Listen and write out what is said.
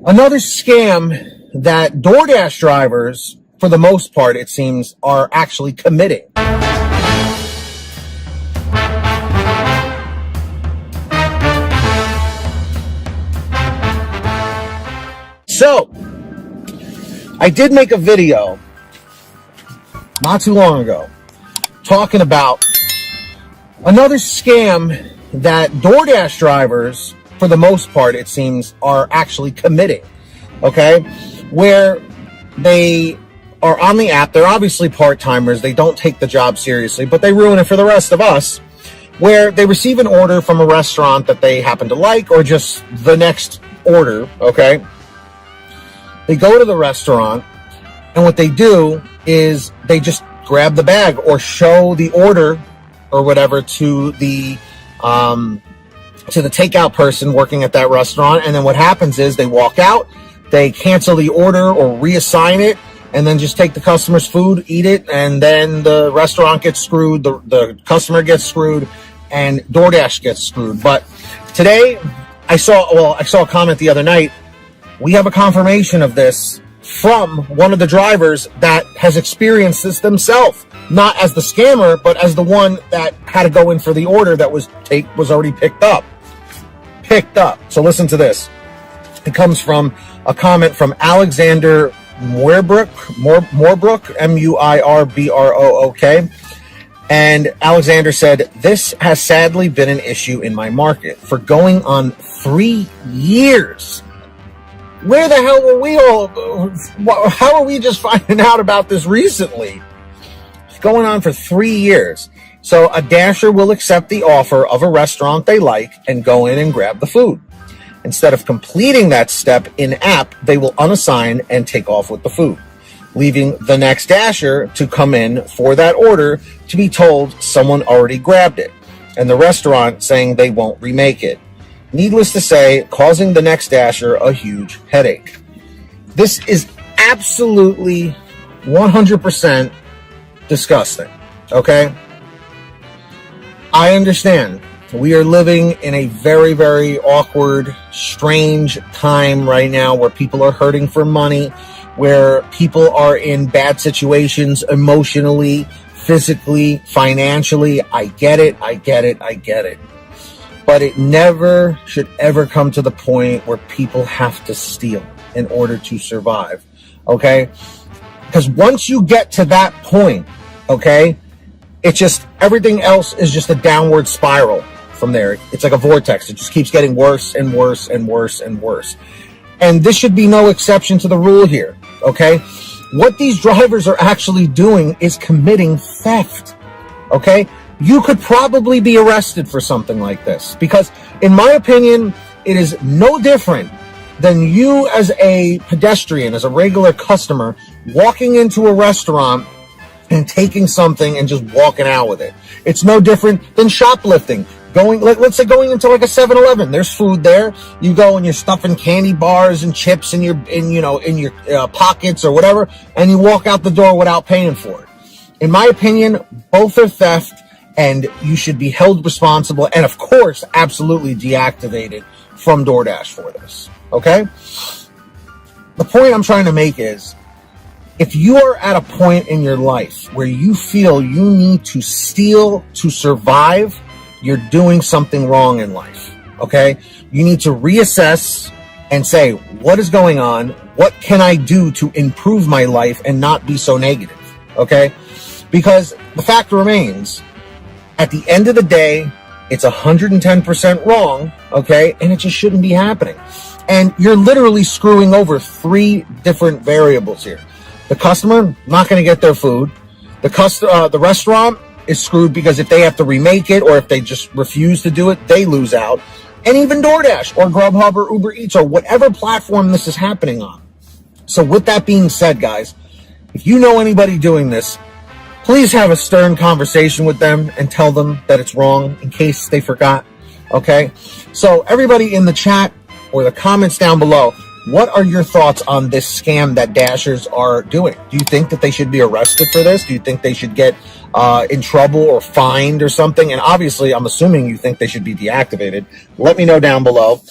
Another scam that DoorDash drivers, for the most part, it seems, are actually committing. So, I did make a video not too long ago talking about another scam that DoorDash drivers, for the most part, it seems, are actually committing, okay? Where they are on the app, they're obviously part-timers, they don't take the job seriously, but they ruin it for the rest of us, where they receive an order from a restaurant that they happen to like, or just the next order, okay? They go to the restaurant, and what they do is they just grab the bag or show the order or whatever to the takeout person working at that restaurant. And then what happens is they walk out, they cancel the order or reassign it, and then just take the customer's food, eat it, and then the restaurant gets screwed, the customer gets screwed, and DoorDash gets screwed. But today, I saw a comment the other night. We have a confirmation of this from one of the drivers that has experienced this themselves, not as the scammer, but as the one that had to go in for the order that was already picked up. So listen to this. It comes from a comment from Alexander Moorbrook, Muirbrook. And Alexander said, "This has sadly been an issue in my market for going on 3 years. Where the hell were we all? How are we just finding out about this recently? It's going on for 3 years. So a dasher will accept the offer of a restaurant they like and go in and grab the food. Instead of completing that step in-app, they will unassign and take off with the food, leaving the next dasher to come in for that order to be told someone already grabbed it, and the restaurant saying they won't remake it. Needless to say, causing the next dasher a huge headache." This is absolutely 100% disgusting, okay? I understand. We are living in a very, very awkward, strange time right now where people are hurting for money, where people are in bad situations emotionally, physically, financially. I get it. But it never should ever come to the point where people have to steal in order to survive, okay? Because once you get to that point, okay, it's just, everything else is just a downward spiral from there. It's like a vortex. It just keeps getting worse and worse and worse and worse. And this should be no exception to the rule here, okay? What these drivers are actually doing is committing theft, okay? You could probably be arrested for something like this because, in my opinion, it is no different than you as a pedestrian, as a regular customer, walking into a restaurant and taking something and just walking out with it. It's no different than shoplifting. Let's say going into like a 7-Eleven. There's food there. You go and you're stuffing candy bars and chips in your pockets or whatever, and you walk out the door without paying for it. In my opinion, both are theft, and you should be held responsible and, of course, absolutely deactivated from DoorDash for this, okay? The point I'm trying to make is, if you are at a point in your life where you feel you need to steal to survive, you're doing something wrong in life, okay? You need to reassess and say, what is going on? What can I do to improve my life and not be so negative, okay? Because the fact remains, at the end of the day, it's 110% wrong, okay? And it just shouldn't be happening. And you're literally screwing over 3 different variables here. The customer, not going to get their food. The restaurant is screwed because if they have to remake it or if they just refuse to do it, they lose out. And even DoorDash or GrubHub or Uber Eats or whatever platform this is happening on. So with that being said, guys, if you know anybody doing this, please have a stern conversation with them and tell them that it's wrong in case they forgot, okay? So everybody in the chat or the comments down below, what are your thoughts on this scam that dashers are doing? Do you think that they should be arrested for this? Do you think they should get in trouble or fined or something? And obviously, I'm assuming you think they should be deactivated. Let me know down below.